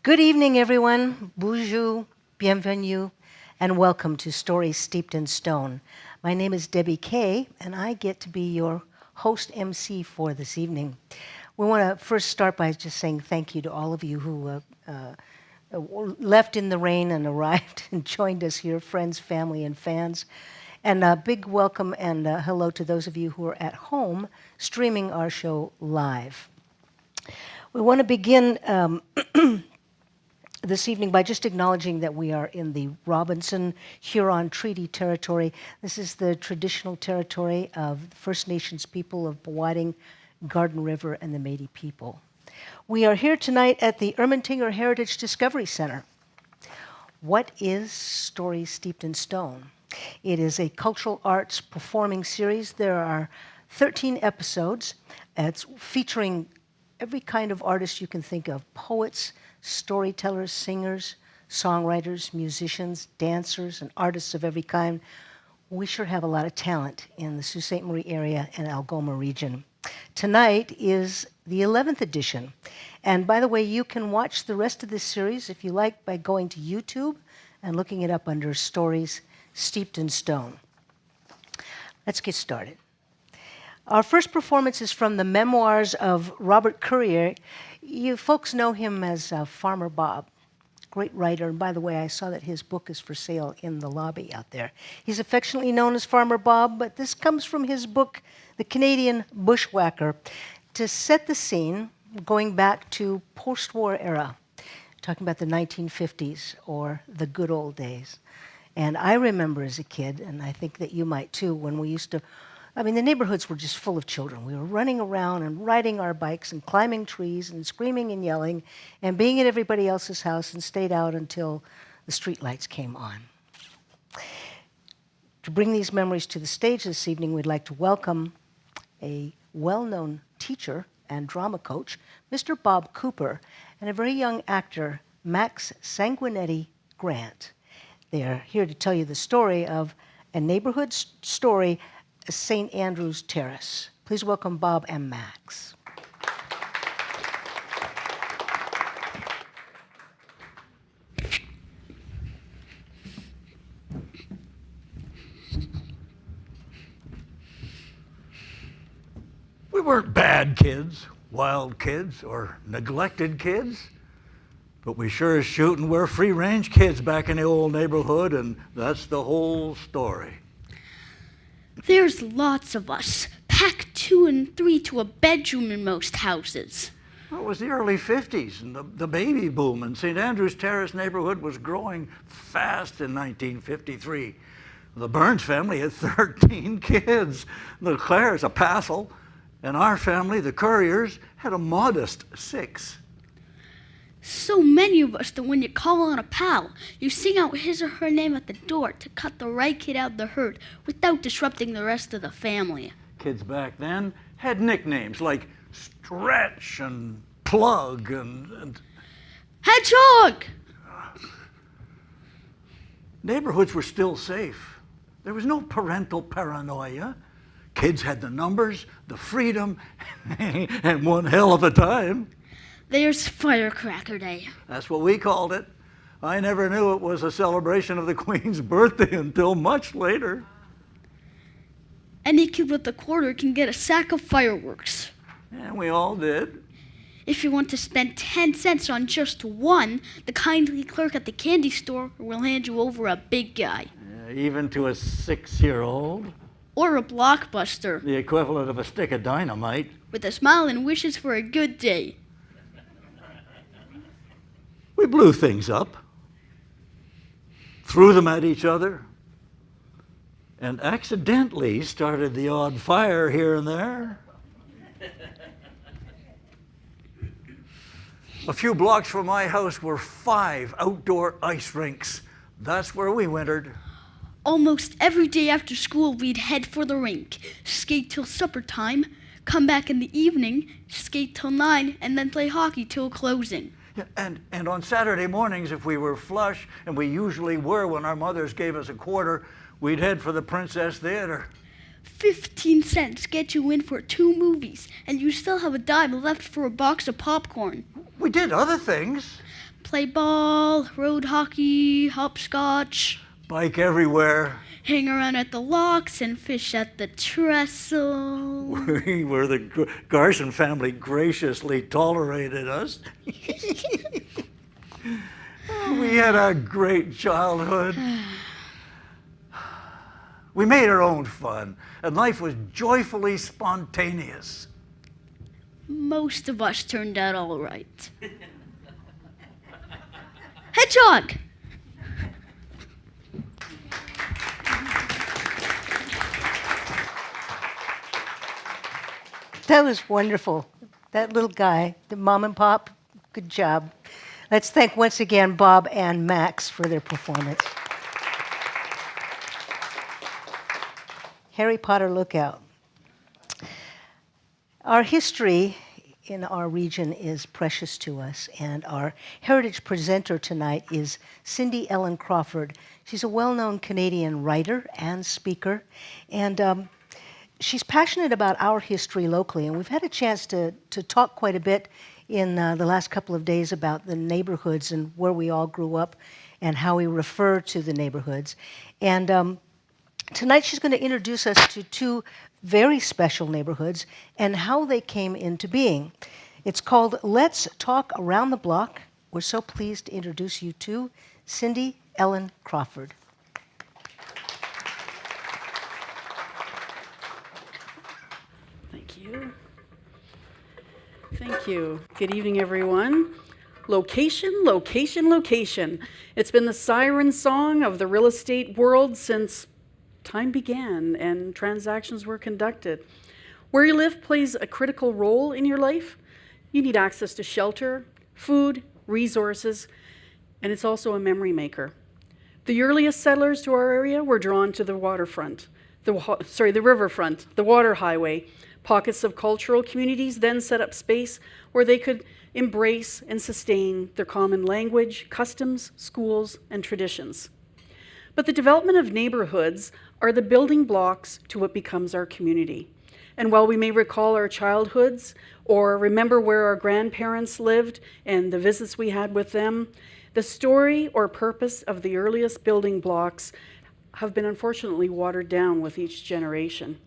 Good evening, everyone. Bonjour, bienvenue, and welcome to Stories Steeped in Stone. My name is Debbie Kaye, and I get to be your host MC for this evening. We want to first start by just saying thank you to all of you who left in the rain and arrived and joined us here, friends, family, and fans. And a big welcome and hello to those of you who are at home streaming our show live. We want to begin this evening by just acknowledging that we are in the Robinson-Huron Treaty Territory. This is the traditional territory of the First Nations people of Powhatan, Garden River, and the Métis people. We are here tonight at the Ermatinger Heritage Discovery Center. What is Stories Steeped in Stone? It is a cultural arts performing series. There are 13 episodes. It's featuring every kind of artist you can think of: poets, storytellers, singers, songwriters, musicians, dancers, and artists of every kind. We sure have a lot of talent in the Sault Ste. Marie area and Algoma region. Tonight is the 11th edition. And by the way, you can watch the rest of this series, if you like, by going to YouTube and looking it up under Stories Steeped in Stone. Let's get started. Our first performance is from the Memoirs of Robert Courier. You folks know him as Farmer Bob, great writer. And by the way, I saw that his book is for sale in the lobby out there. He's affectionately known as Farmer Bob, but this comes from his book, The Canadian Bushwhacker. To set the scene, going back to post-war era, talking about the 1950s or the good old days. And I remember as a kid, and I think that you might too, when we used to, the neighborhoods were just full of children. We were running around and riding our bikes and climbing trees and screaming and yelling and being at everybody else's house and stayed out until the streetlights came on. To bring these memories to the stage this evening, we'd like to welcome a well-known teacher and drama coach, Mr. Bob Cooper, and a very young actor, Max Sanguinetti Grant. They are here to tell you the story of a neighborhood story, St. Andrew's Terrace. Please welcome Bob and Max. We weren't bad kids, wild kids, or neglected kids, but we sure as shooting were free-range kids back in the old neighborhood, and that's the whole story. There's lots of us, packed 2 and 3 to a bedroom in most houses. Well, it was the early 50s, and the baby boom in St. Andrew's Terrace neighborhood was growing fast in 1953. The Burns family had 13 kids, the Clares a passel, and our family, the Couriers, had a modest 6. So many of us that when you call on a pal, you sing out his or her name at the door to cut the right kid out of the herd without disrupting the rest of the family. Kids back then had nicknames like Stretch and Plug and Hedgehog! Neighborhoods were still safe. There was no parental paranoia. Kids had the numbers, the freedom, and one hell of a time. There's Firecracker Day. That's what we called it. I never knew it was a celebration of the Queen's birthday until much later. Any kid with a quarter can get a sack of fireworks. And we all did. If you want to spend 10 cents on just one, the kindly clerk at the candy store will hand you over a big guy. Even to a 6-year-old. Or a Blockbuster. The equivalent of a stick of dynamite. With a smile and wishes for a good day. We blew things up, threw them at each other, and accidentally started the odd fire here and there. A few blocks from my house were 5 outdoor ice rinks. That's where we wintered. Almost every day after school, we'd head for the rink, skate till supper time, come back in the evening, skate till 9, and then play hockey till closing. Yeah, and on Saturday mornings, if we were flush, and we usually were when our mothers gave us a quarter, we'd head for the Princess Theater. 15 cents get you in for 2 movies, and you still have a dime left for a box of popcorn. We did other things. play ball, road hockey, hopscotch, Bike everywhere. hang around at the locks and fish at the trestle. Where the Garson family graciously tolerated us. We had a great childhood. We made our own fun, and life was joyfully spontaneous. Most of us turned out all right. Hedgehog! That was wonderful. That little guy, the mom and pop, good job. Let's thank once again Bob and Max for their performance. Harry Potter Lookout. Our history in our region is precious to us, and our heritage presenter tonight is Cindy Ellen Crawford. She's a well-known Canadian writer and speaker, and she's passionate about our history locally, and we've had a chance to talk quite a bit in the last couple of days about the neighborhoods and where we all grew up and how we refer to the neighborhoods. And tonight she's going to introduce us to two very special neighborhoods and how they came into being. It's called Let's Talk Around the Block. We're so pleased to introduce you to Cindy Ellen Crawford. Thank you. Thank you. Good evening, everyone. Location, location, location. It's been the siren song of the real estate world since time began and transactions were conducted. Where you live plays a critical role in your life. You need access to shelter, food, resources, and it's also a memory maker. The earliest settlers to our area were drawn to the waterfront, the riverfront, the water highway. Pockets of cultural communities then set up space where they could embrace and sustain their common language, customs, schools, and traditions. But the development of neighborhoods are the building blocks to what becomes our community. And while we may recall our childhoods or remember where our grandparents lived and the visits we had with them, the story or purpose of the earliest building blocks have been unfortunately watered down with each generation.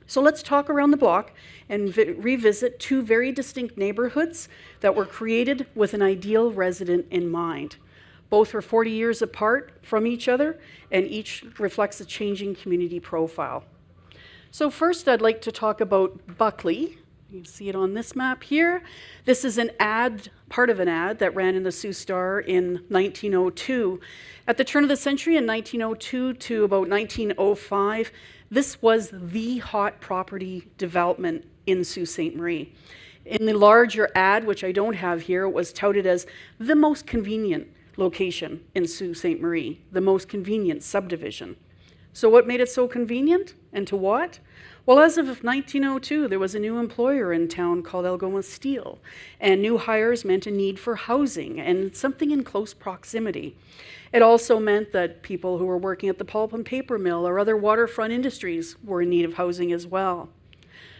So let's talk around the block and revisit two very distinct neighborhoods that were created with an ideal resident in mind. Both are 40 years apart from each other, and each reflects a changing community profile. So first, I'd like to talk about Buckley. You can see it on this map here. This is an ad, part of an ad that ran in the Sault Ste in 1902. At the turn of the century, in 1902 to about 1905, this was the hot property development in Sault Ste. Marie. In the larger ad, which I don't have here, it was touted as the most convenient location in Sault Ste. Marie, the most convenient subdivision. So what made it so convenient, and to what? Well, as of 1902, there was a new employer in town called Algoma Steel, and new hires meant a need for housing and something in close proximity. It also meant that people who were working at the pulp and paper mill or other waterfront industries were in need of housing as well.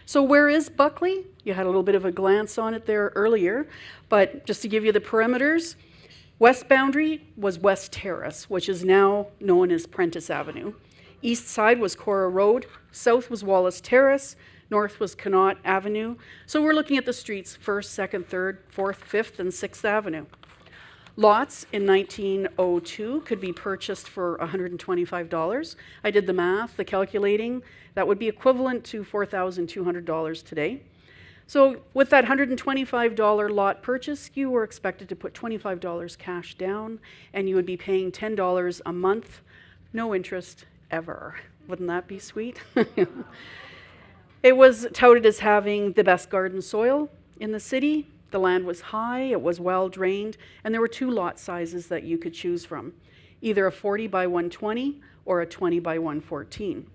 So where is Buckley? You had a little bit of a glance on it there earlier, but just to give you the perimeters, west boundary was West Terrace, which is now known as Prentice Avenue. East side was Cora Road, south was Wallace Terrace, north was Connaught Avenue. So we're looking at the streets 1st, 2nd, 3rd, 4th, 5th, and 6th Avenue. Lots in 1902 could be purchased for $125. I did the math, the calculating. That would be equivalent to $4,200 today. So with that $125 lot purchase, you were expected to put $25 cash down, and you would be paying $10 a month, no interest ever. Wouldn't that be sweet? It was touted as having the best garden soil in the city. The land was high, it was well drained, and there were two lot sizes that you could choose from, either a 40 by 120 or a 20 by 114.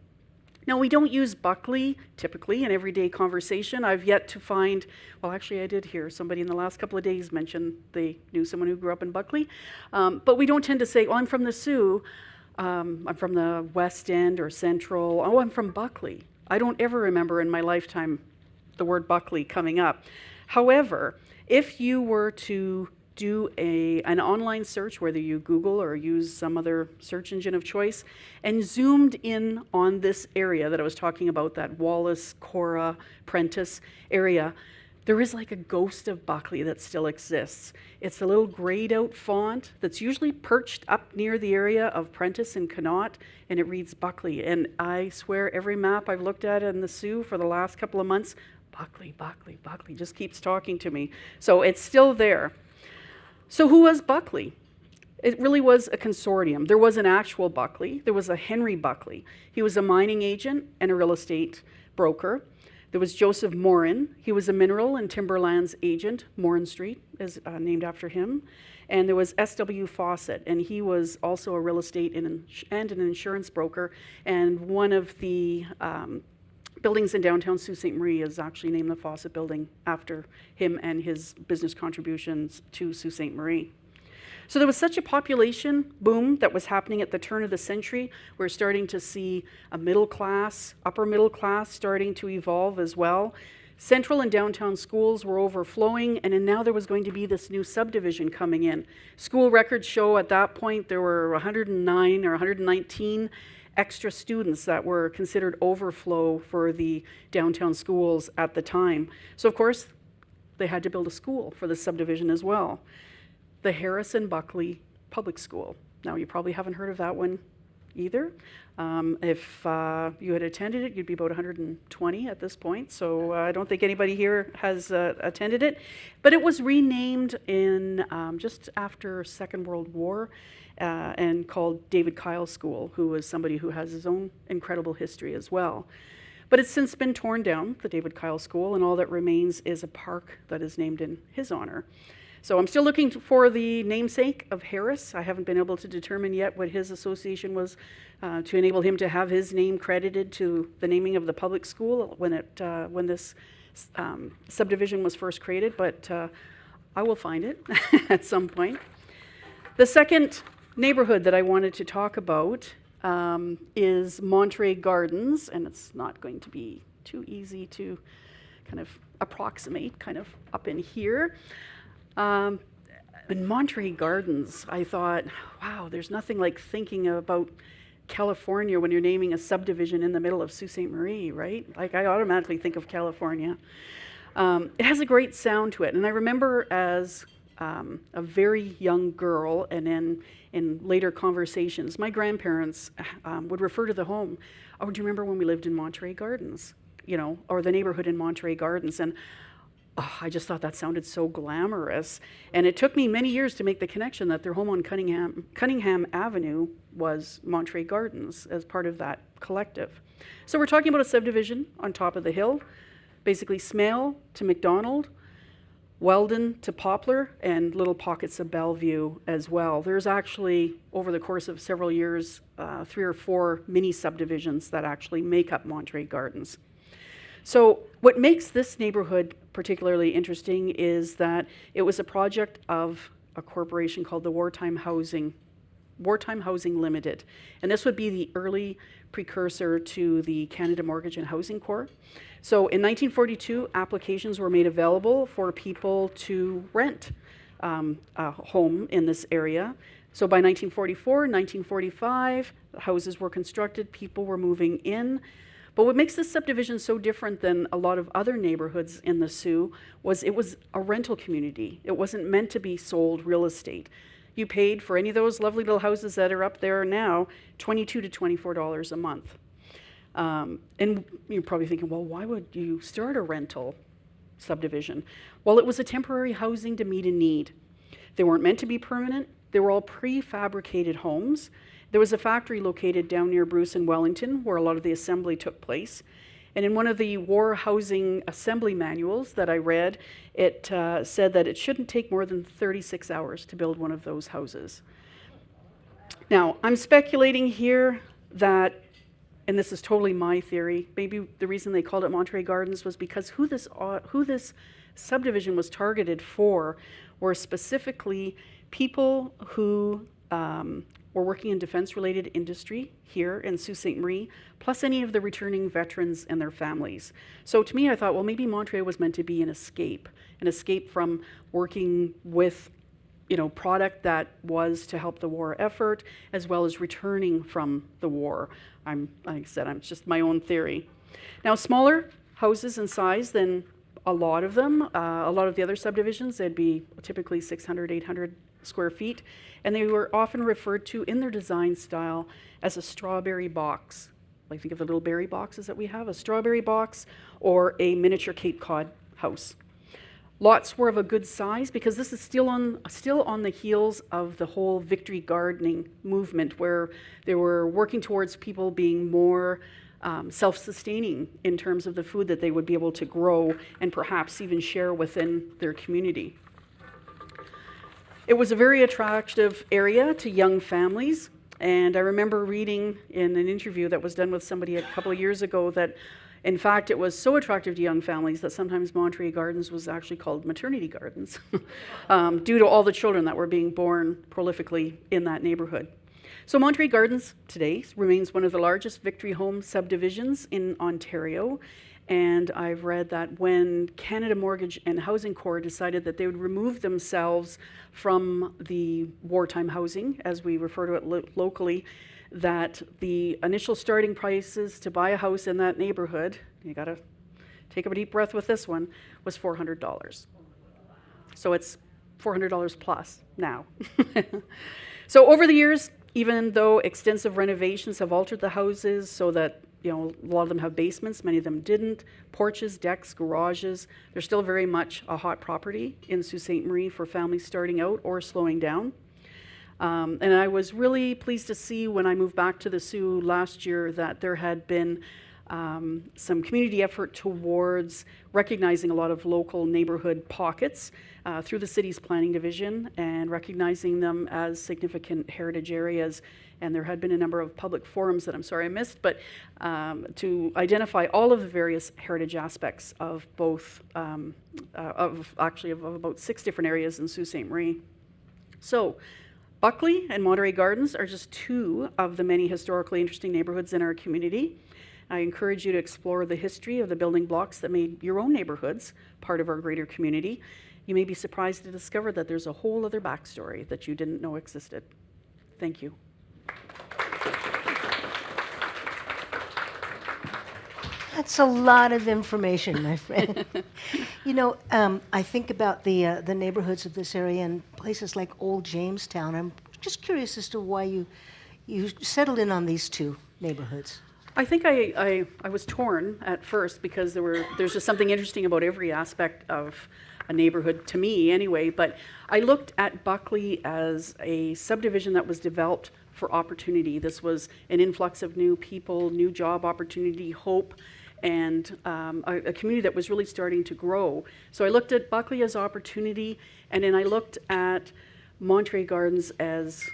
Now, we don't use Buckley typically in everyday conversation. I've yet to find, well, actually I did hear somebody in the last couple of days mention they knew someone who grew up in Buckley, but we don't tend to say, oh, I'm from the Soo, I'm from the West End or Central, oh, I'm from Buckley. I don't ever remember in my lifetime the word Buckley coming up. However, if you were to do an online search, whether you Google or use some other search engine of choice, and zoomed in on this area that I was talking about, that Wallace, Cora, Prentice area, there is like a ghost of Buckley that still exists. It's a little grayed out font that's usually perched up near the area of Prentice and Connaught, and it reads Buckley. And I swear every map I've looked at in the Sioux for the last couple of months, Buckley, Buckley, Buckley just keeps talking to me. So it's still there. So who was Buckley? It really was a consortium. There was an actual Buckley. There was a Henry Buckley. He was a mining agent and a real estate broker. There was Joseph Morin. He was a mineral and timberlands agent. Morin Street is named after him. And there was S.W. Fawcett, and he was also a real estate and an insurance broker. And one of the buildings in downtown Sault Ste. Marie is actually named the Fawcett Building after him and his business contributions to Sault Ste. Marie. So there was such a population boom that was happening at the turn of the century. We're starting to see a middle class, upper middle class starting to evolve as well. Central and downtown schools were overflowing, and then now there was going to be this new subdivision coming in. School records show at that point there were 109 or 119 extra students that were considered overflow for the downtown schools at the time. So of course, they had to build a school for the subdivision as well. The Harrison Buckley Public School. Now, you probably haven't heard of that one either. If you had attended it, you'd be about 120 at this point, so I don't think anybody here has attended it. But it was renamed in just after Second World War and called David Kyle School, who was somebody who has his own incredible history as well. But it's since been torn down, the David Kyle School, and all that remains is a park that is named in his honor. So I'm still looking for the namesake of Harris. I haven't been able to determine yet what his association was to enable him to have his name credited to the naming of the public school when this subdivision was first created, but I will find it at some point. The second neighborhood that I wanted to talk about is Monterey Gardens, and it's not going to be too easy to kind of approximate, kind of up in here. In Monterey Gardens, I thought, wow, there's nothing like thinking about California when you're naming a subdivision in the middle of Sault Ste. Marie, right? Like, I automatically think of California. It has a great sound to it, and I remember as a very young girl, and then in later conversations, my grandparents would refer to the home, oh, do you remember when we lived in Monterey Gardens? You know, or the neighborhood in Monterey Gardens, and oh, I just thought that sounded so glamorous. And it took me many years to make the connection that their home on Cunningham Avenue was Monterey Gardens as part of that collective. So we're talking about a subdivision on top of the hill, basically Smale to McDonald, Weldon to Poplar, and little pockets of Bellevue as well. There's actually, over the course of several years, 3 or 4 mini subdivisions that actually make up Monterey Gardens. So what makes this neighborhood particularly interesting is that it was a project of a corporation called the Wartime Housing Limited. And this would be the early precursor to the Canada Mortgage and Housing Corp. So in 1942, applications were made available for people to rent a home in this area. So by 1944, 1945, houses were constructed, people were moving in. But what makes this subdivision so different than a lot of other neighborhoods in the Sioux was it was a rental community. It wasn't meant to be sold real estate. You paid for any of those lovely little houses that are up there now, $22 to $24 a month. And you're probably thinking, well, why would you start a rental subdivision? Well, it was a temporary housing to meet a need. They weren't meant to be permanent. They were all prefabricated homes. There was a factory located down near Bruce and Wellington where a lot of the assembly took place. And in one of the war housing assembly manuals that I read, it said that it shouldn't take more than 36 hours to build one of those houses. Now, I'm speculating here that, and this is totally my theory, maybe the reason they called it Monterey Gardens was because who this subdivision was targeted for were specifically people who were working in defense-related industry here in Sault Ste. Marie, plus any of the returning veterans and their families. So to me, I thought, well, maybe Monterey was meant to be an escape from working with product that was to help the war effort, as well as returning from the war. Like I said, it's just my own theory. Now, smaller houses in size than a lot of them, a lot of the other subdivisions, they'd be typically 600, 800 square feet, and they were often referred to in their design style as a strawberry box. Like, think of the little berry boxes that we have, a strawberry box or a miniature Cape Cod house. Lots were of a good size because this is still on the heels of the whole victory gardening movement, where they were working towards people being more self-sustaining in terms of the food that they would be able to grow and perhaps even share within their community. It was a very attractive area to young families, and I remember reading in an interview that was done with somebody a couple of years ago that, in fact, it was so attractive to young families that sometimes Monterey Gardens was actually called maternity gardens due to all the children that were being born prolifically in that neighborhood. So Monterey Gardens today remains one of the largest Victory Home subdivisions in Ontario. And I've read that when Canada Mortgage and Housing Corps decided that they would remove themselves from the wartime housing, as we refer to it locally, that the initial starting prices to buy a house in that neighborhood, you gotta take a deep breath with this one, was $400. So it's $400 plus now. So over the years, even though extensive renovations have altered the houses so that, a lot of them have basements, many of them didn't, porches, decks, garages, they're still very much a hot property in Sault Ste. Marie for families starting out or slowing down. And I was really pleased to see when I moved back to the Soo last year that there had been some community effort towards recognizing a lot of local neighborhood pockets through the city's planning division and recognizing them as significant heritage areas. And there had been a number of public forums that I'm sorry I missed, but to identify all of the various heritage aspects of both, of about 6 different areas in Sault Ste. Marie. So, Buckley and Monterey Gardens are just 2 of the many historically interesting neighborhoods in our community. I encourage you to explore the history of the building blocks that made your own neighborhoods part of our greater community. You may be surprised to discover that there's a whole other backstory that you didn't know existed. Thank you. That's a lot of information, my friend. I think about the neighborhoods of this area and places like Old Jamestown. I'm just curious as to why you settled in on these 2 neighborhoods. I think I was torn at first because there's just something interesting about every aspect of a neighborhood, to me anyway, but I looked at Buckley as a subdivision that was developed for opportunity. This was an influx of new people, new job opportunity, hope, and a community that was really starting to grow. So I looked at Buckley as opportunity, and then I looked at Monterey Gardens as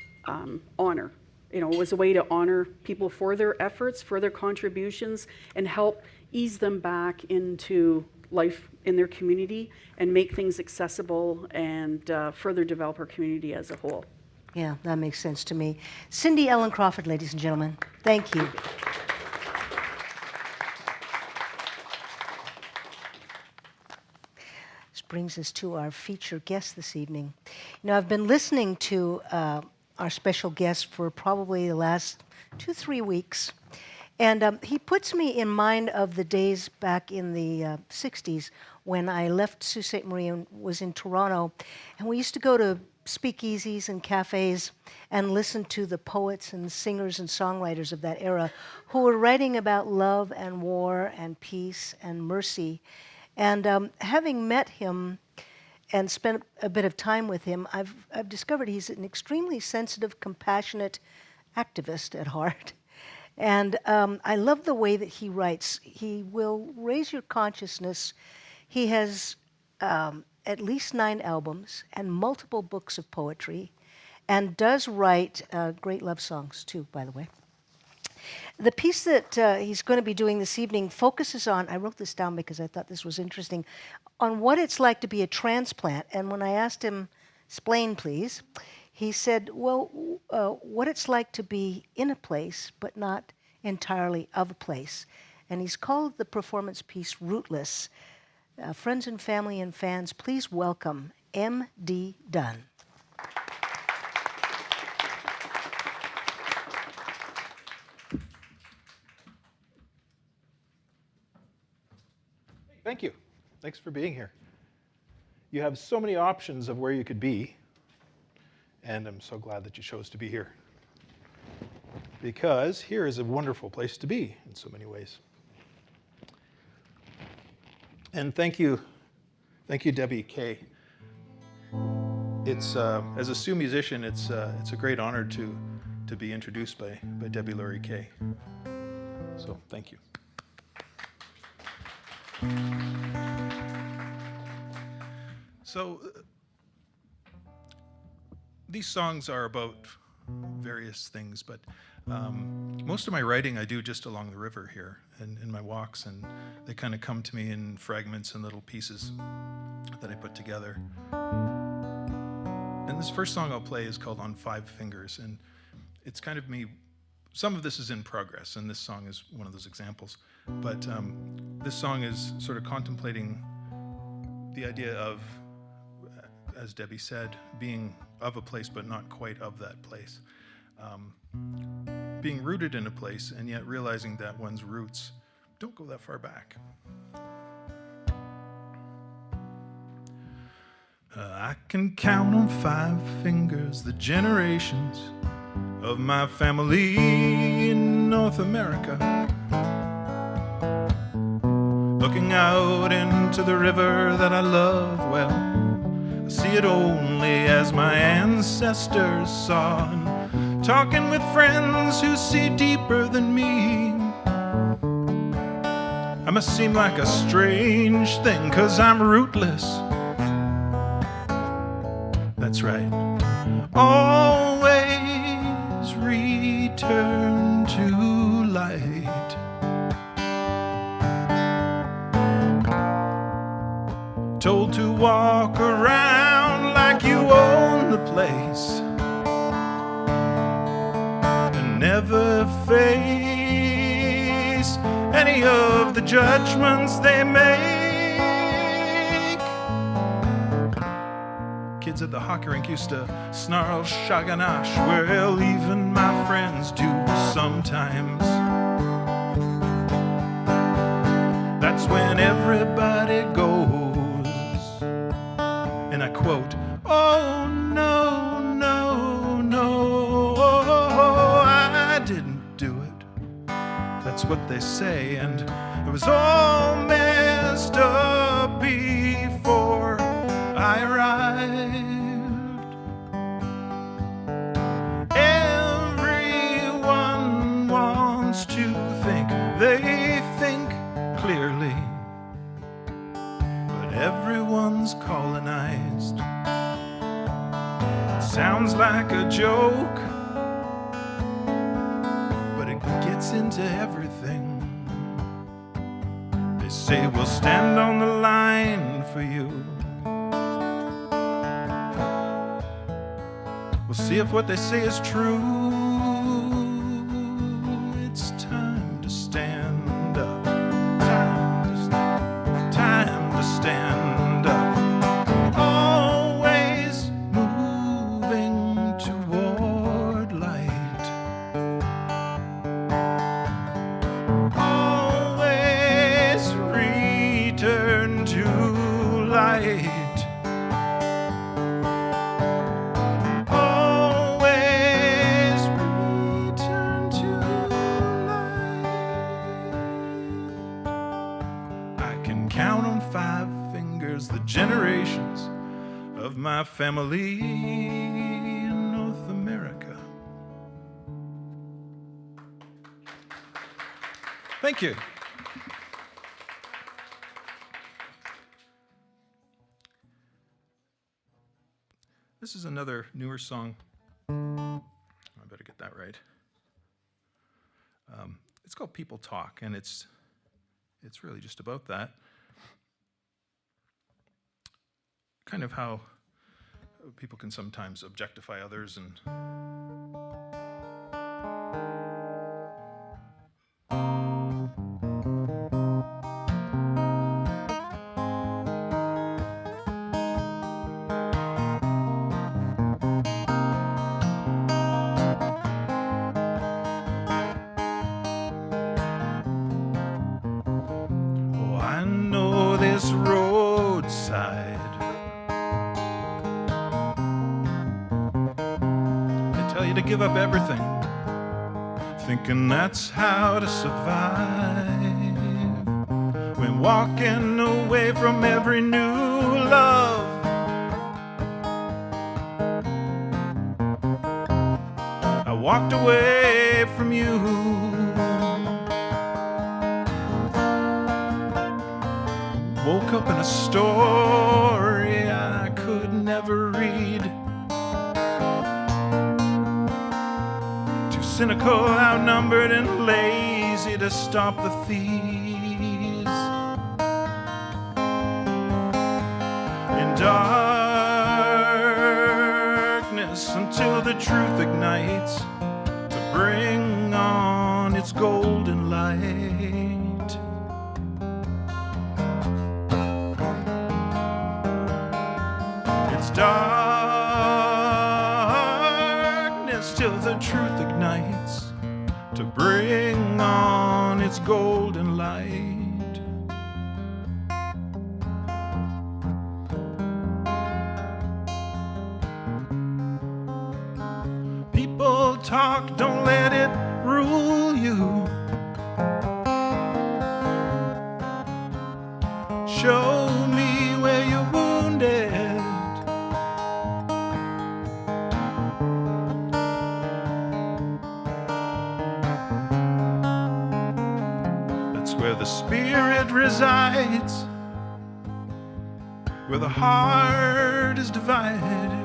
honor. It was a way to honor people for their efforts, for their contributions, and help ease them back into life in their community and make things accessible and further develop our community as a whole. Yeah, that makes sense to me. Cindy Ellen Crawford, ladies and gentlemen, thank you. This brings us to our feature guest this evening. I've been listening to our special guest for probably the last 2-3 weeks. And he puts me in mind of the days back in the 60s when I left Sault Ste. Marie and was in Toronto. And we used to go to speakeasies and cafes and listen to the poets and singers and songwriters of that era who were writing about love and war and peace and mercy. And having met him and spent a bit of time with him, I've discovered he's an extremely sensitive, compassionate activist at heart. And I love the way that he writes. He will raise your consciousness. He has at least 9 albums and multiple books of poetry, and does write great love songs too, by the way. The piece that he's going to be doing this evening focuses on, I wrote this down because I thought this was interesting, on what it's like to be a transplant. And when I asked him, explain please, he said, well, what it's like to be in a place but not entirely of a place. And he's called the performance piece Rootless. Friends and family and fans, please welcome MD Dunn. Thanks for being here. You have so many options of where you could be, and I'm so glad that you chose to be here. Because here is a wonderful place to be in so many ways. And thank you, Debbie Kaye. It's as a Sioux musician, it's a great honor to be introduced by Debbie Lori Kaye. So thank you. So these songs are about various things, but most of my writing I do just along the river here and in my walks, and they kind of come to me in fragments and little pieces that I put together. And this first song I'll play is called On Five Fingers, and it's kind of me. Some of this is in progress, and this song is one of those examples. But this song is sort of contemplating the idea of, as Debbie said, being of a place but not quite of that place. Being rooted in a place and yet realizing that one's roots don't go that far back. I can count on 5 fingers the generations of my family in North America. Looking out into the river that I love well, I see it only as my ancestors saw. And talking with friends who see deeper than me, I must seem like a strange thing, 'cause I'm rootless. That's right. Always return to light. Told to walk around like you own the place and never face any of the judgments they make. Kids at the hockey rink used to snarl shaganash. Well, even my friends do sometimes. That's when everybody goes, and I quote, "Oh no, no, no, I didn't do it." That's what they say, and it was all messed up before I arrived. Everyone wants to think they think clearly, but everyone's colonized. It sounds like a joke, but it gets into everything. They say we'll stand on the line for you. We'll see if what they say is true. It's time to stand up. Time to stand up. Always moving toward light. Always return to light. The generations of my family in North America. Thank you. This is another newer song. I better get that right. It's called People Talk, and it's really just about that. Kind of how people can sometimes objectify others and oh, I know this road to give up everything, thinking that's how to survive. When walking away from every new love, I walked away from you. Woke up in a story I could never read. Too cynical, outnumbered, and lazy to stop the thieves. In darkness until the truth ignites to bring on its golden light. It's darkness till the truth ignites to bring on its golden light. People talk, don't let it rule you. Show me where you're wounded. That's where the spirit resides, where the heart is divided.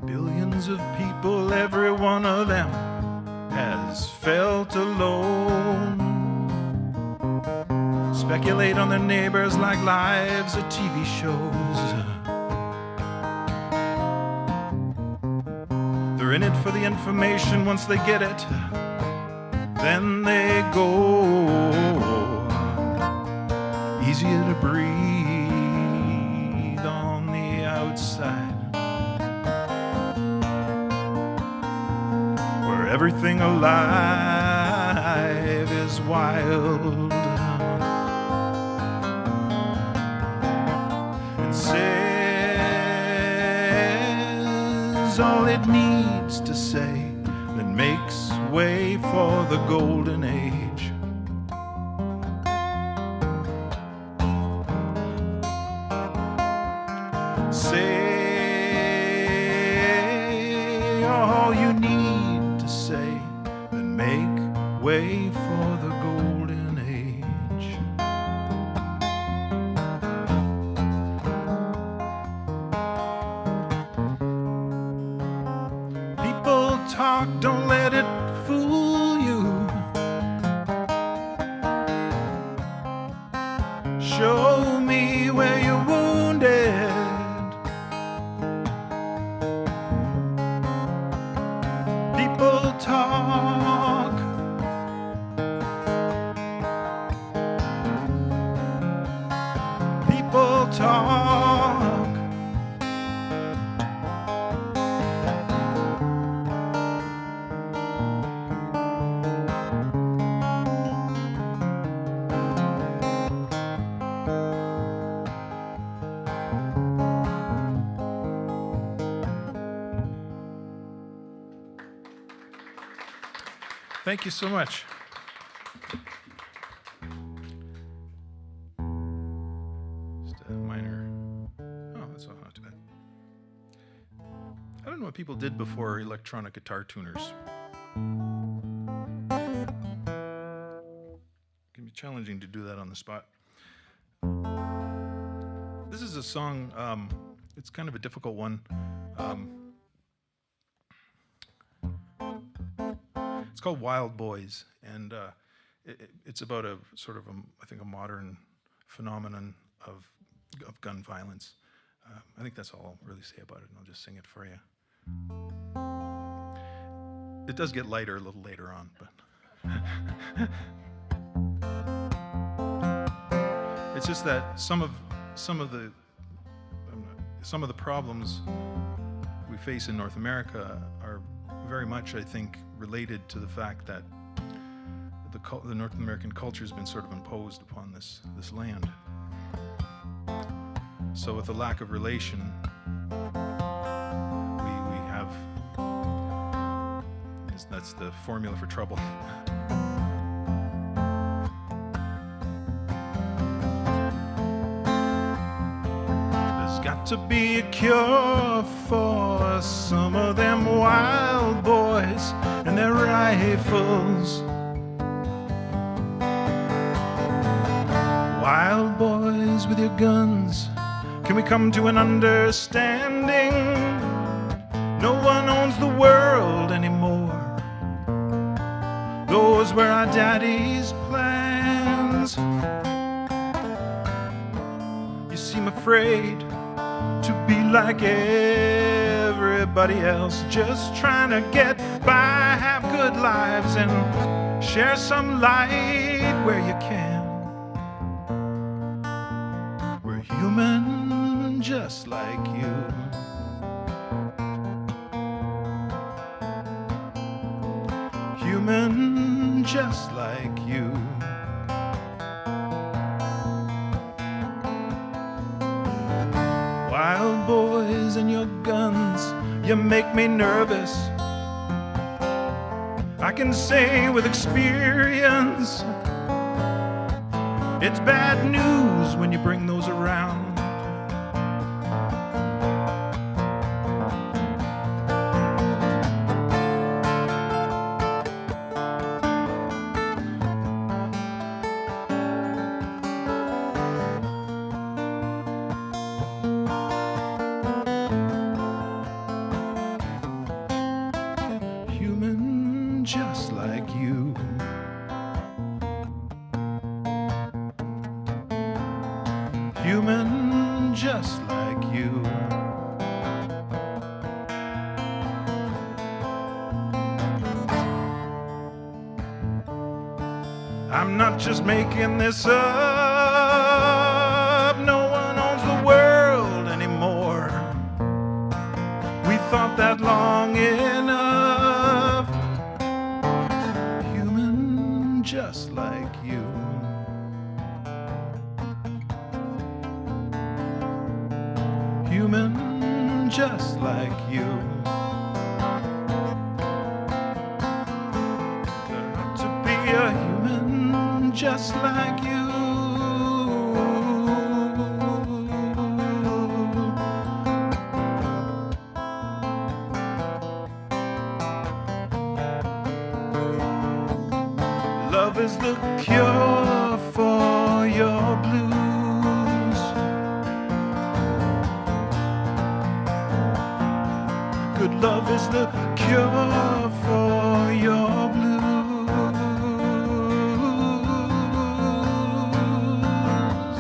Billions of people, every one of them has felt alone. Speculate on their neighbors like lives or TV shows. They're in it for the information. Once they get it, then they go. Easier to breathe on the outside, where everything alive is wild and says all it needs to say, then makes way for the golden age. Say all you need to say, then make way for the golden age. People talk, don't let it fool you. Show me where you're wounded. People talk. People talk. Thank you so much. Just a minor. Oh, that's not too bad. I don't know what people did before electronic guitar tuners. It can be challenging to do that on the spot. This is a song, it's kind of a difficult one. It's called Wild Boys, and it's about a sort of, I think, a modern phenomenon of gun violence. I think that's all I'll really say about it, and I'll just sing it for you. It does get lighter a little later on, but it's just that some of the some of the problems we face in North America are very much, I think, related to the fact that the North American culture has been sort of imposed upon this land. So with the lack of relation, we have, that's the formula for trouble. There's got to be a cure for some of them wild boys and their rifles. Wild boys with your guns, can we come to an understanding? No one owns the world anymore. Those were our daddy's plans. You seem afraid to be like everybody else, just trying to get by, have good lives, and share some light where you can. We're human just like you. Human just like you. Wild boys and your guns, you make me nervous. I can say with experience, it's bad news when you bring those around. Human just like you. Human just like you. I'm not just making this up. No one owns the world anymore. We thought that long enough. Human just like you. Human just like you. There ought to be a human just like you. Love is the cure for your blues. Good love is the cure for your blues.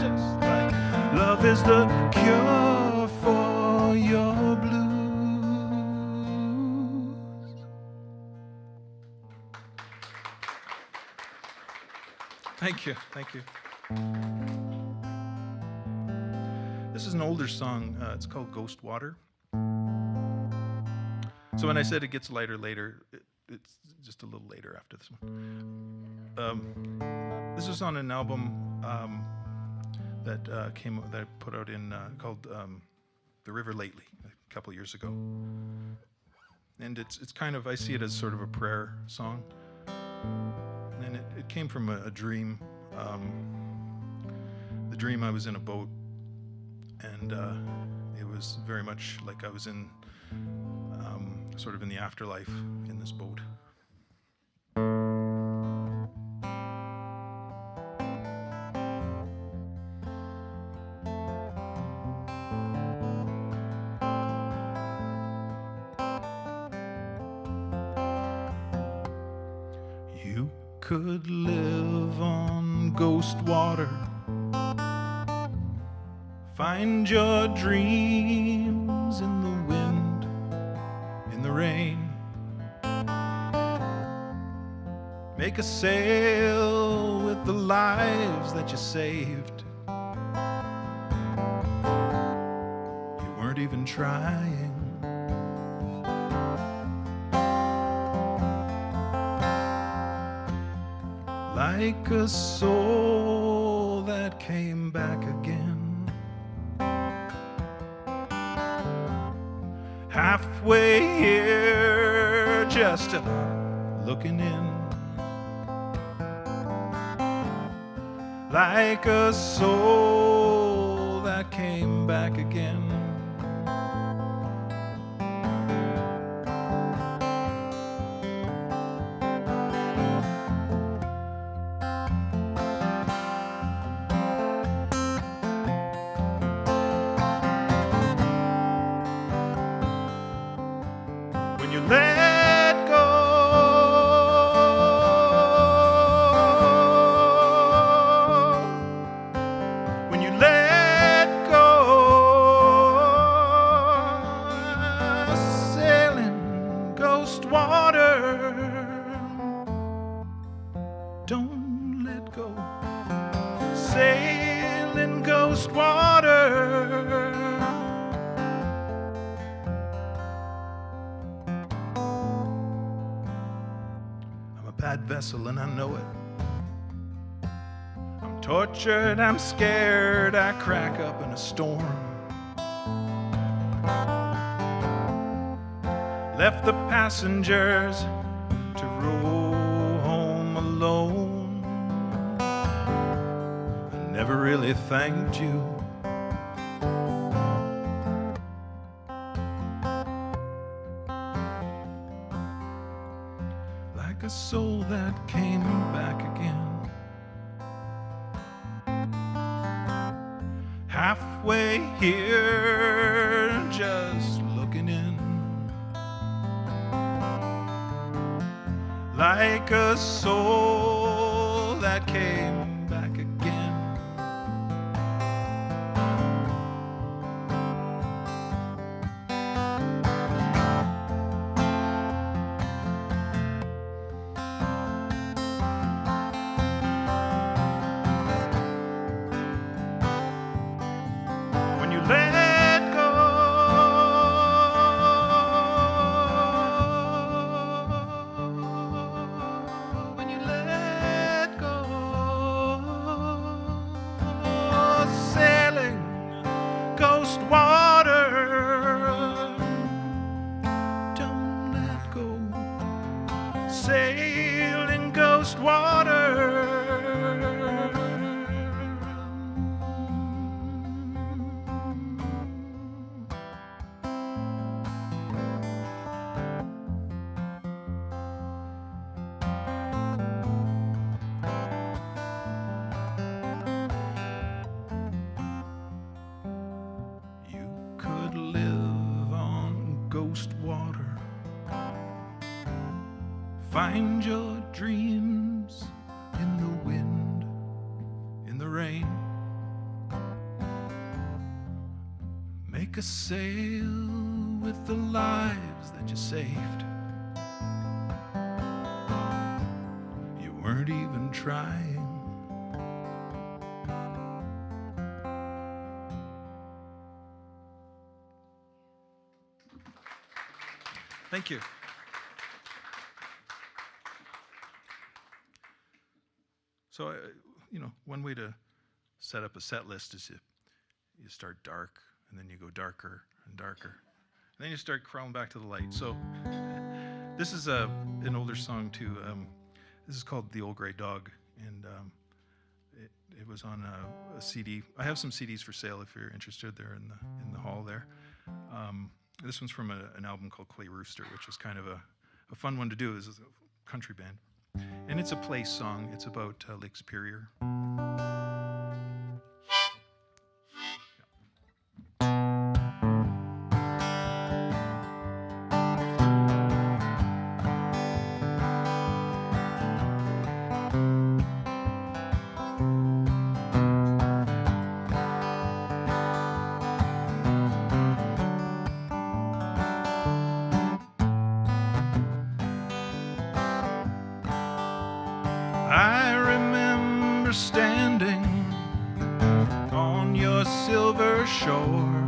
Just like love is the cure for your blues. Thank you, thank you. This is an older song. It's called Ghost Water. So when I said it gets lighter later, it's just a little later after this one. This was on an album that I put out in called The River Lately a couple years ago, and it's kind of, I see it as sort of a prayer song, and it came from a dream. The dream, I was in a boat, and it was very much like I was in sort of in the afterlife in this boat. You could live on ghost water, find your dreams in the wind, in the rain. Make a sail with the lives that you saved. You weren't even trying. Like a soul that came back again, halfway here, just looking in. Like a soul that came back again. When you let go, when you let go, sailing ghost water, don't let go, sailing ghost water. I'm a bad vessel and I know it. I'm tortured, I'm scared, I crack up in a storm. Left the passengers to row home alone. I never really thanked you. Like a soul that came back again, halfway here, just looking in. Like a soul that came back again. When you let go, when you let go, sailing ghost water, don't let go, sailing ghost water. You could live on ghost water, find your dreams in the wind, in the rain. Make a sail with the lives that you saved. You weren't even trying. Thank you. So, one way to set up a set list is you start dark, and then you go darker and darker. And then you start crawling back to the light. So, this is an older song, too. This is called The Old Grey Dog, and it was on a CD. I have some CDs for sale if you're interested. They're in the hall there. This one's from an album called Clay Rooster, which is kind of a fun one to do. This is a country band. And it's a place song. It's about Lake Superior. I remember standing on your silver shore,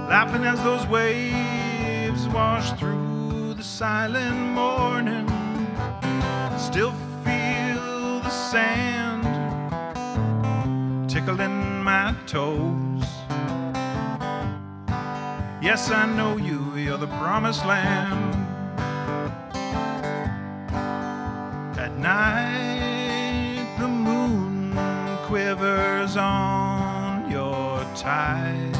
laughing as those waves wash through the silent morning. Still feel the sand tickling my toes. Yes, I know you're the promised land. At night, the moon quivers on your tide.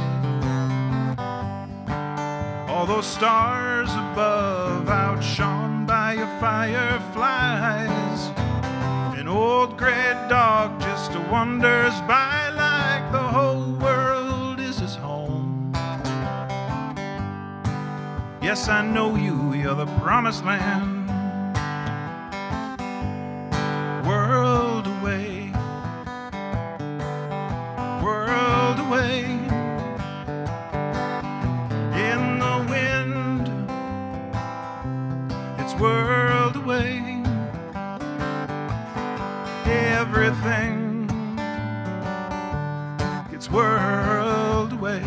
All those stars above outshone by your fireflies. An old gray dog just wanders by like the whole world is his home. Yes, I know you're the promised land. World away, world away. In the wind, it's world away. Everything, it's world away.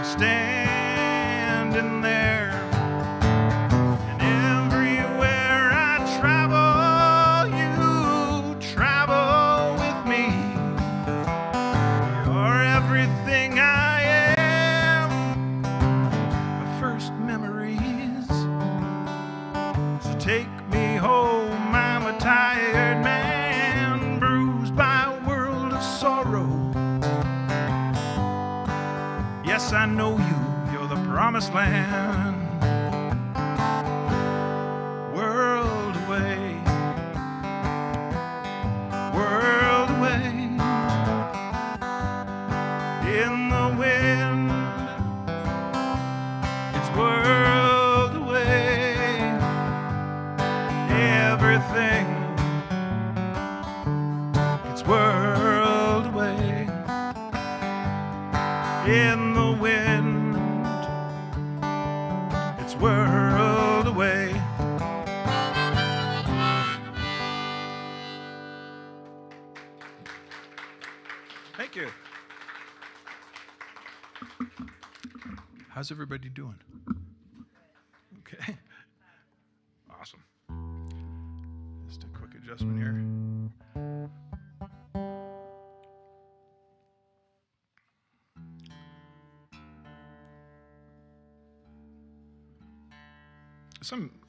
Standing there, and everywhere I travel, you travel with me. You're everything I am, my first memories. So take me home, I'm a tired man, bruised by a world of sorrow. Yes, I know you're the promised land. World away, world away. In the wind, it's world away. Everything, it's world away. In the wind, it's world away. Thank you. How's everybody doing? Okay. Awesome. Just a quick adjustment here.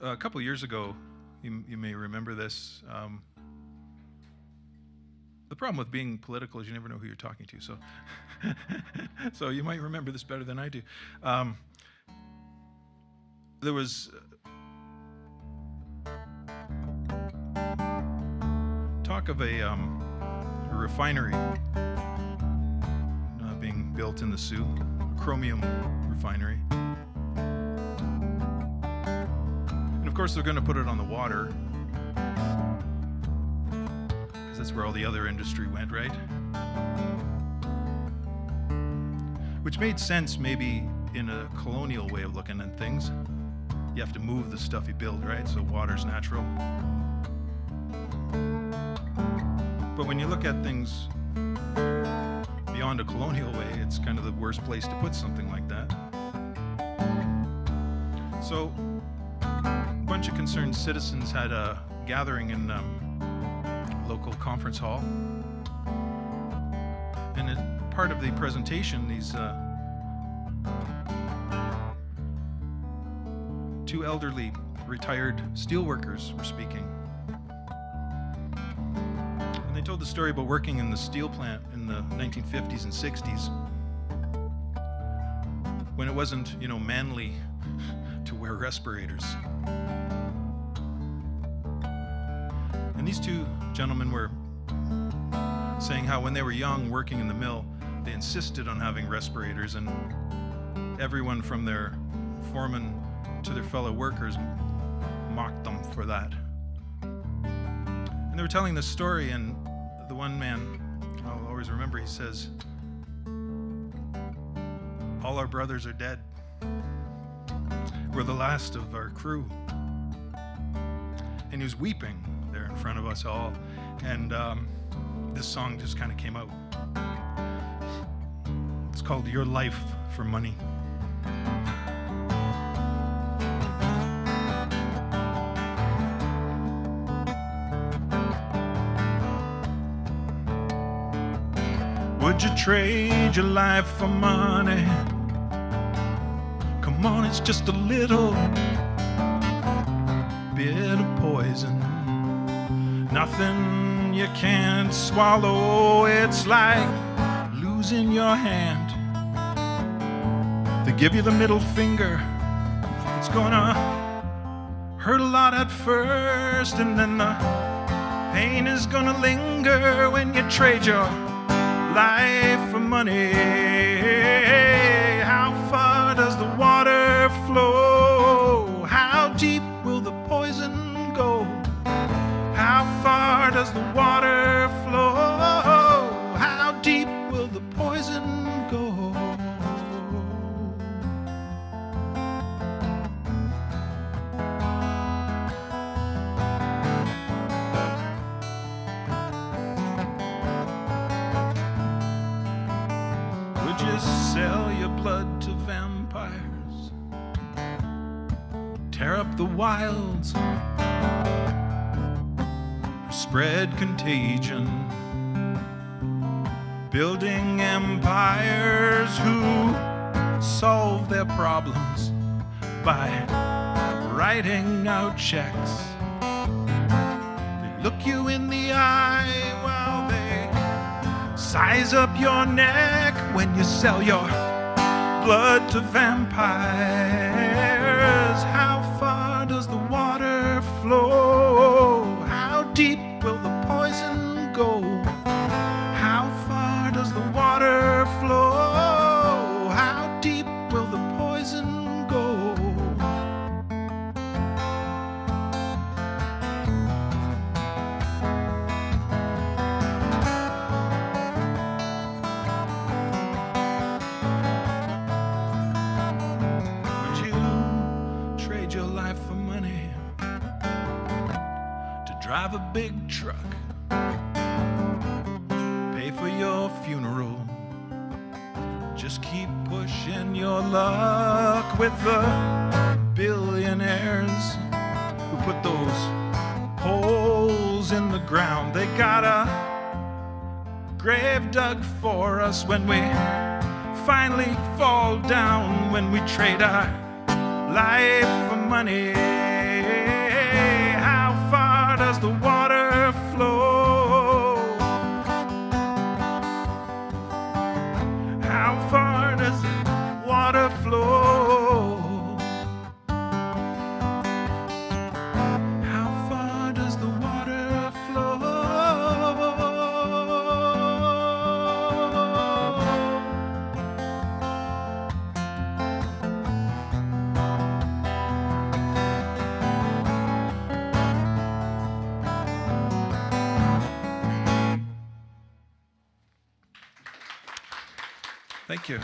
A couple years ago, you may remember this. The problem with being political is you never know who you're talking to. So, so you might remember this better than I do. There was talk of a refinery being built in the Sault, a chromium refinery. Of course, they're going to put it on the water because that's where all the other industry went, right? Which made sense maybe in a colonial way of looking at things. You have to move the stuff you build, right? So water's natural. But when you look at things beyond a colonial way, it's kind of the worst place to put something like that. So a bunch of concerned citizens had a gathering in local conference hall, and as part of the presentation, these two elderly retired steelworkers were speaking, and they told the story about working in the steel plant in the 1950s and 60s when it wasn't, manly to wear respirators. And these two gentlemen were saying how when they were young, working in the mill, they insisted on having respirators, and everyone from their foreman to their fellow workers mocked them for that. And they were telling this story, and the one man, I'll always remember, he says, all our brothers are dead. We're the last of our crew. And he was weeping there in front of us all. And this song just kind of came out. It's called Your Life for Money. Would you trade your life for money? Come on, it's just a little bit of poison. Nothing you can't swallow. It's like losing your hand. They give you the middle finger. It's gonna hurt a lot at first, and then the pain is gonna linger when you trade your life for money. How far does the water flow? How deep will the poison go? How far does the water flow? How deep will the poison go? Would you sell your blood to vampires? Tear up the wilds? Spread contagion, building empires who solve their problems by writing out checks. They look you in the eye while they size up your neck when you sell your blood to vampires. How far does the water flow? How deep will the poison go? How far does the water flow? How deep will the poison go? Would you trade your life for money? Drive a big truck, pay for your funeral, just keep pushing your luck with the billionaires who put those holes in the ground. They got a grave dug for us when we finally fall down, when we trade our life for money. Does the water flow? How far does the water flow? How far does the water flow? Thank you.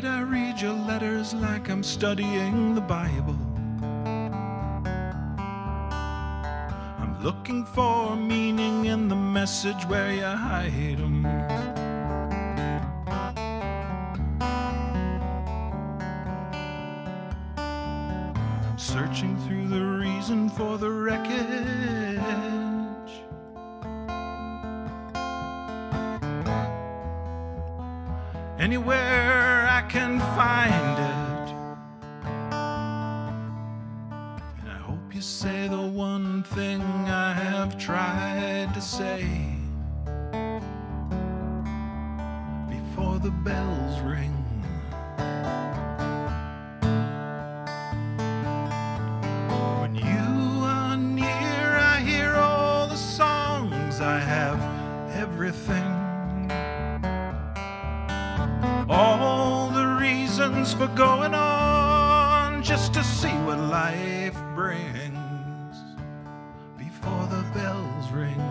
I read your letters like I'm studying the Bible. looking for meaning in the message where you hide 'em. I'm searching through the reason for the wreckage. Anywhere I can find it. And I hope you say the one thing I have tried to say before the bells ring. When you are near, I hear all the songs. I have everything. All the reasons for going on, just to see what life brings before the bells ring.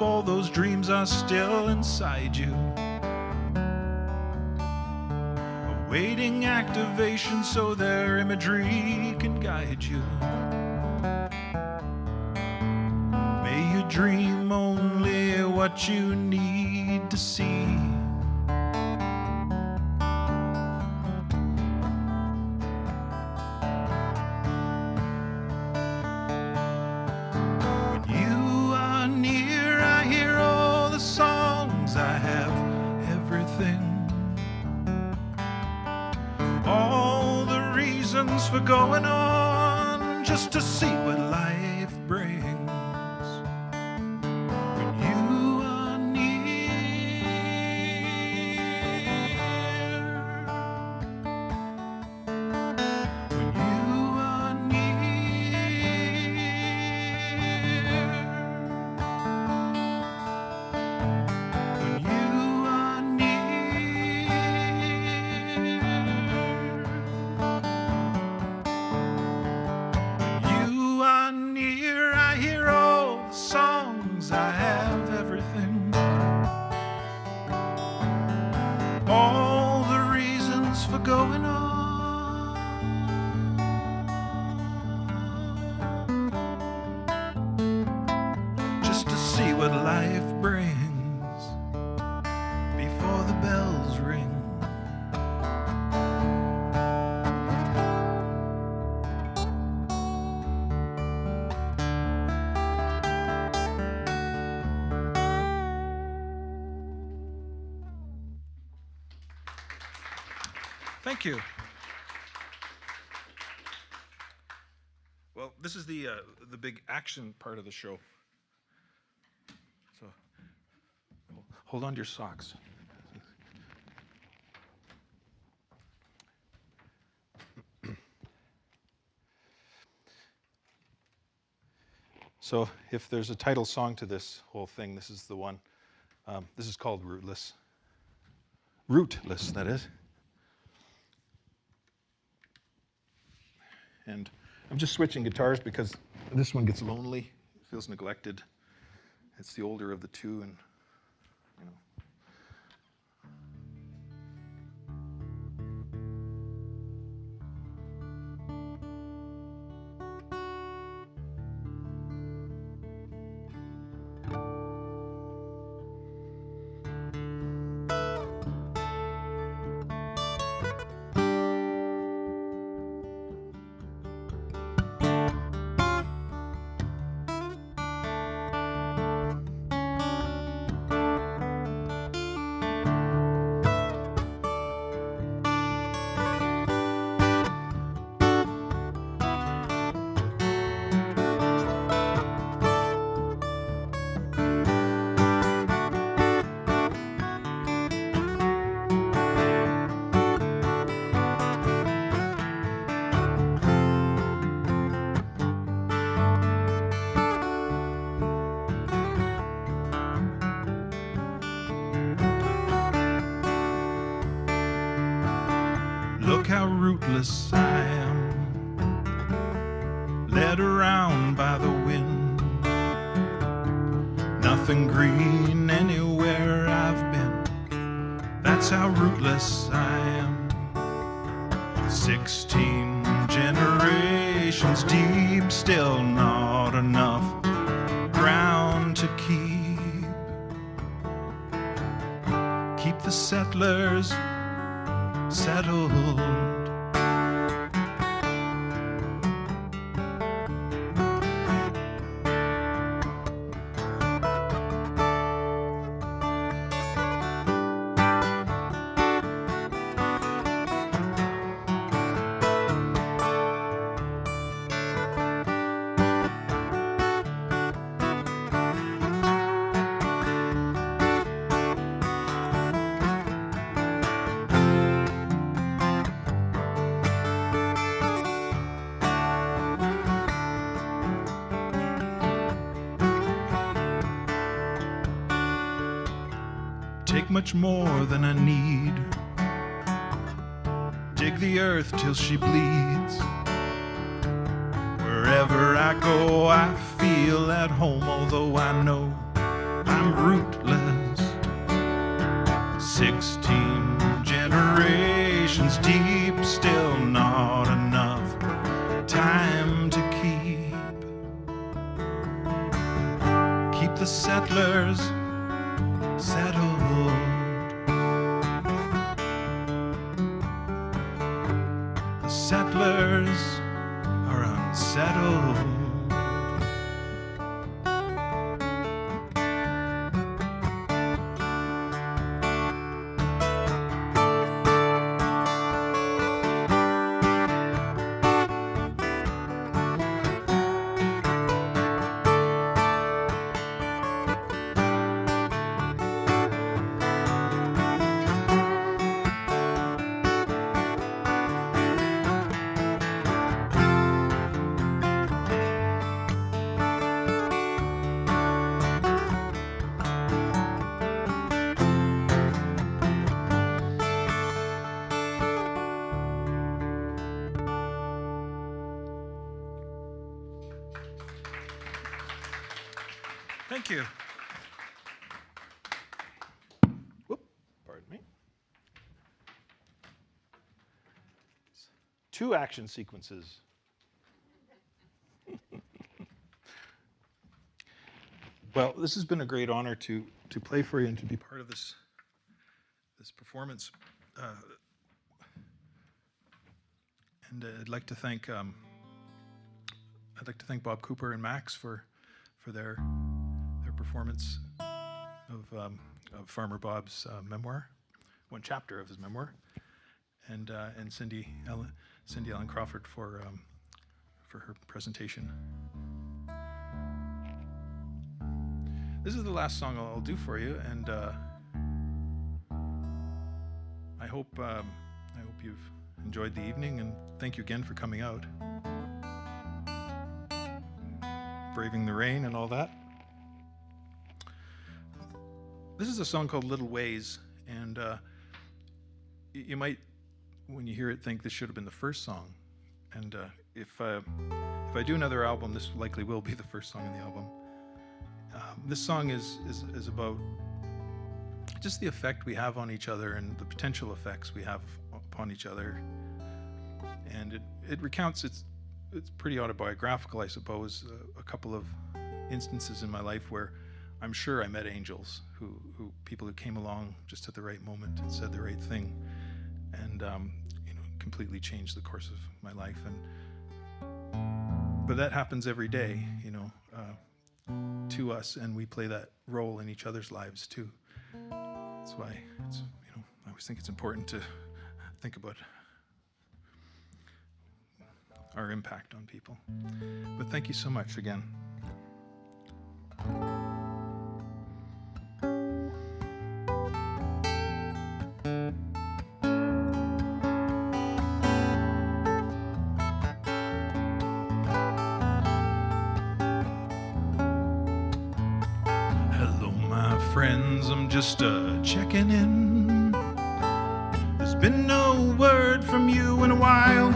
All those dreams are still inside you, awaiting activation so their imagery can guide you. May you dream only what you need to see. For going on, just to see what life brings. When you are near, when you are near, when you are near, I hear all the songs. I have everything. All the reasons for going on. Just to see what life brings before the bells ring. Thank you. Well, this is the big action part of the show. So hold on to your socks. So if there's a title song to this whole thing, this is the one. This is called Rootless. Rootless, that is. And I'm just switching guitars because this one gets lonely, feels neglected. It's the older of the two, and you know. rootless I am, led around by the wind. Nothing green anywhere I've been. That's how rootless I am. 16 generations deep, still not enough ground to keep the settlers settled. Take much more than I need. Dig the earth till she bleeds. Wherever I go, I feel at home, although I know I'm rootless. 16 generations deep, still not enough time to keep the settlers settled. The settlers are unsettled. Thank you. Whoop, pardon me. 2 action sequences. Well, this has been a great honor to play for you and to be part of this performance. And I'd like to thank Bob Cooper and Max for their performance of Farmer Bob's memoir, one chapter of his memoir, and Cindy Ellen Crawford for her presentation. This is the last song I'll do for you, and I hope you've enjoyed the evening, and thank you again for coming out, braving the rain and all that. This is a song called Little Ways, and you might, when you hear it, think this should have been the first song. And if I do another album, this likely will be the first song in the album. This song is about just the effect we have on each other and the potential effects we have upon each other. And it recounts, it's pretty autobiographical, I suppose, a couple of instances in my life where I'm sure I met angels, people who came along just at the right moment and said the right thing, and completely changed the course of my life. But that happens every day, to us, and we play that role in each other's lives too. That's why I always think it's important to think about our impact on people. But thank you so much again. Friends, I'm just checking in. There's been no word from you in a while,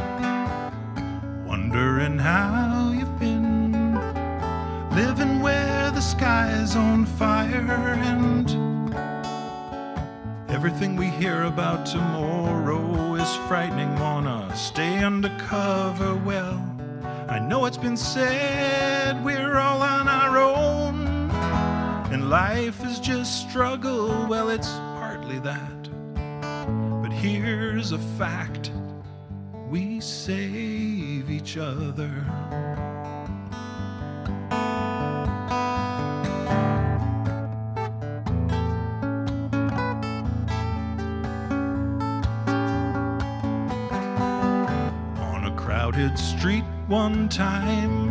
wondering how you've been, living where the sky's on fire, and everything we hear about tomorrow is frightening. Wanna stay undercover? Well, I know it's been said we're all on our own, and life is just struggle. Well, it's partly that, but here's a fact: we save each other. On a crowded street one time,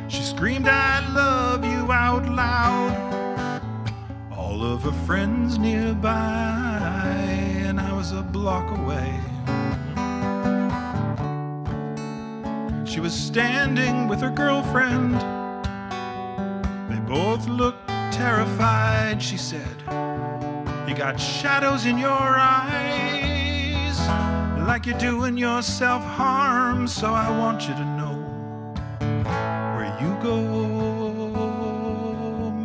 she screamed, "I love you," out loud. All of her friends nearby, and I was a block away. She was standing with her girlfriend. They both looked terrified. She said, "You got shadows in your eyes, like you're doing yourself harm, so I want you to know where you go,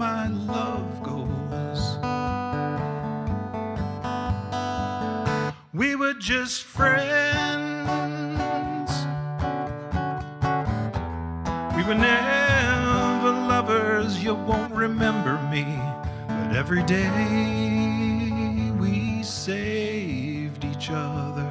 my love goes." We were just friends. We were never lovers. You won't remember me, but every day we saved each other.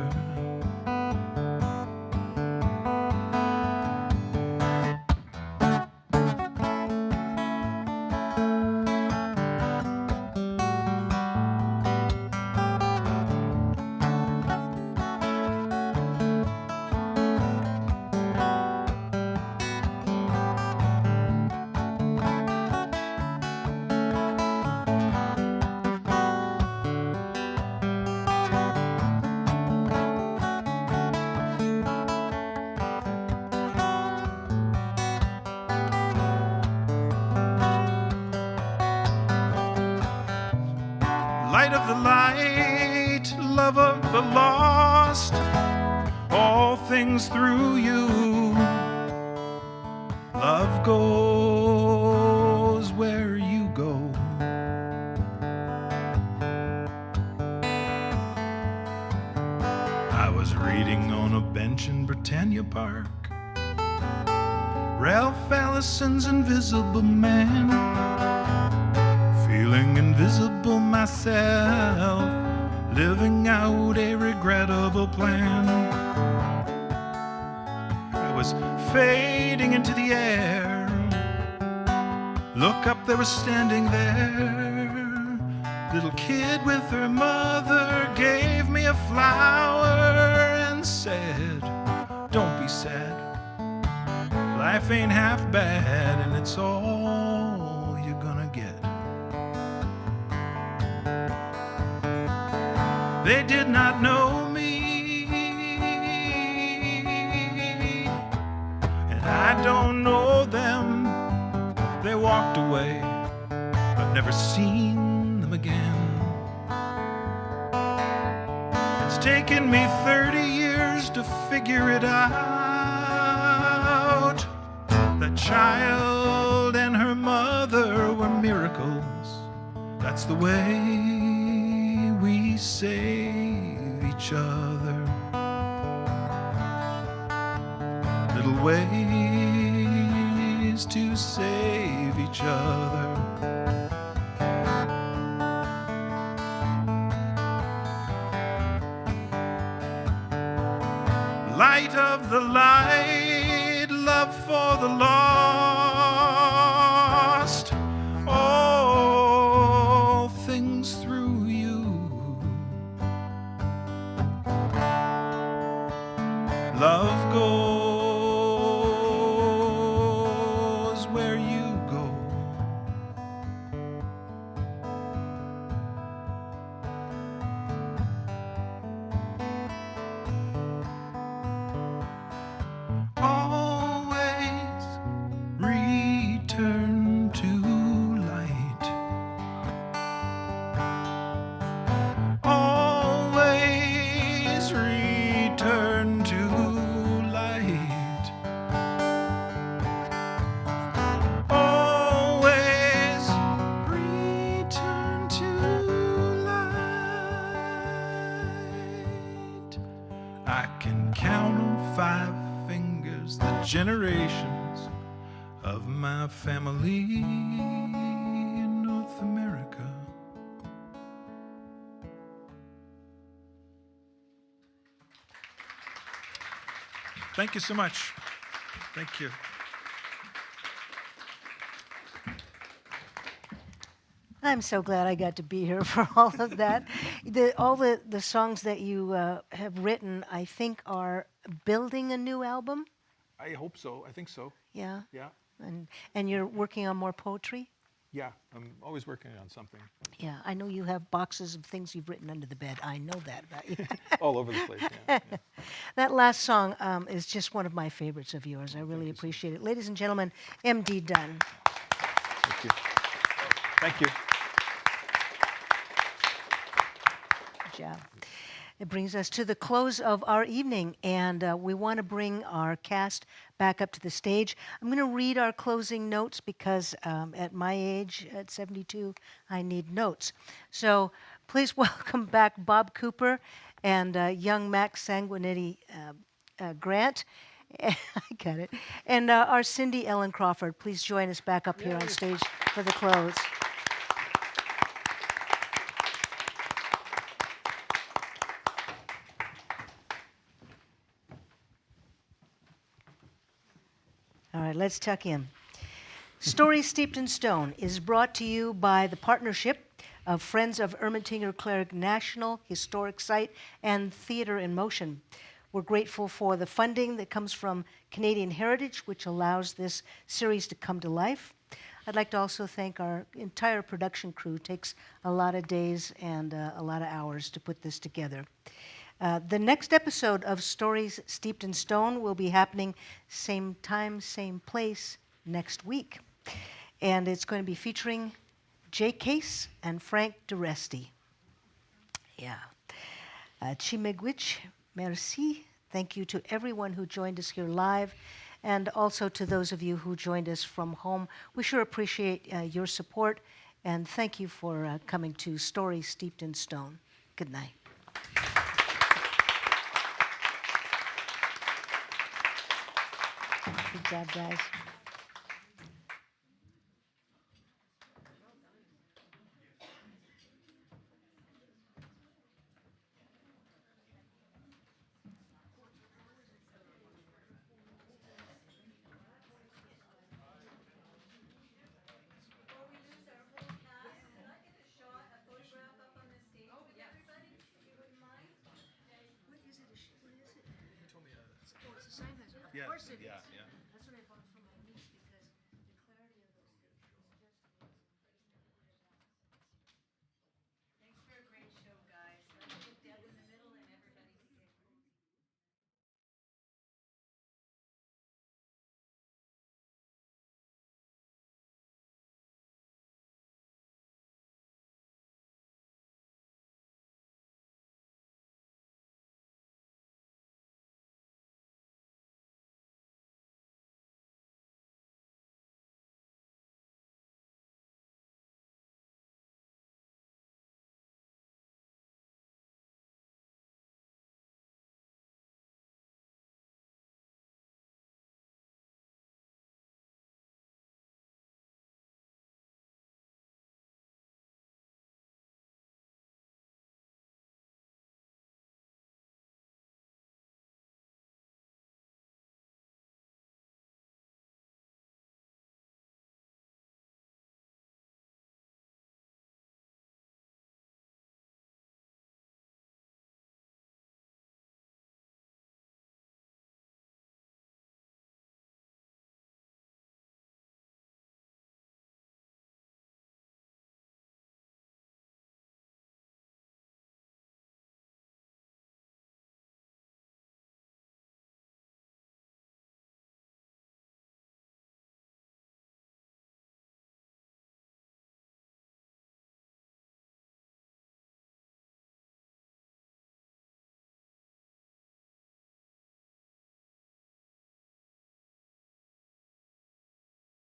Light of the light, love of the lost, all things through you. Love goes where you go. I was reading on a bench in Britannia Park, Ralph Allison's Invisible Man, feeling invisible myself, living out a regrettable plan. I was fading into the air. Look up, they were standing there. Little kid with her mother gave me a flower and said, "Don't be sad. Life ain't half bad, and it's all you're gonna get." They did not know me, and I don't know them. They walked away, I've never seen them again. It's taken me 30 years to figure it out. That child and her mother were miracles. That's the way we save each other. Little ways to save each other. Light of the light, love for the lost, all things through you. Love goes where you go. Always return to light. Always return of my family in North America. Thank you so much. Thank you. I'm so glad I got to be here for all of that. All the songs that you have written, I think, are building a new album. I hope so. I think so. Yeah. Yeah. And you're working on more poetry. Yeah. I'm always working on something. Yeah, I know you have boxes of things you've written under the bed. I know that about you. All over the place. Yeah. That last song is just one of my favorites of yours. I really appreciate it. Ladies and gentlemen, MD Dunn. Thank you. Thank you. Good job. It brings us to the close of our evening, and we want to bring our cast back up to the stage. I'm going to read our closing notes because at my age, at 72, I need notes. So please welcome back Bob Cooper and young Max Sanguinetti Grant. I got it. And our Cindy Ellen Crawford. Please join us back up here on stage for the close. All right, let's tuck in. Stories Steeped in Stone is brought to you by the partnership of Friends of Ermatinger Clergue National Historic Site and Theatre in Motion. We're grateful for the funding that comes from Canadian Heritage, which allows this series to come to life. I'd like to also thank our entire production crew. It takes a lot of days and a lot of hours to put this together. The next episode of Stories Steeped in Stone will be happening same time, same place next week. And it's going to be featuring Jay Case and Frank Duresti. Yeah. Chimegwich, merci. Thank you to everyone who joined us here live, and also to those of you who joined us from home. We sure appreciate your support, and thank you for coming to Stories Steeped in Stone. Good night. Good job, guys. Yeah.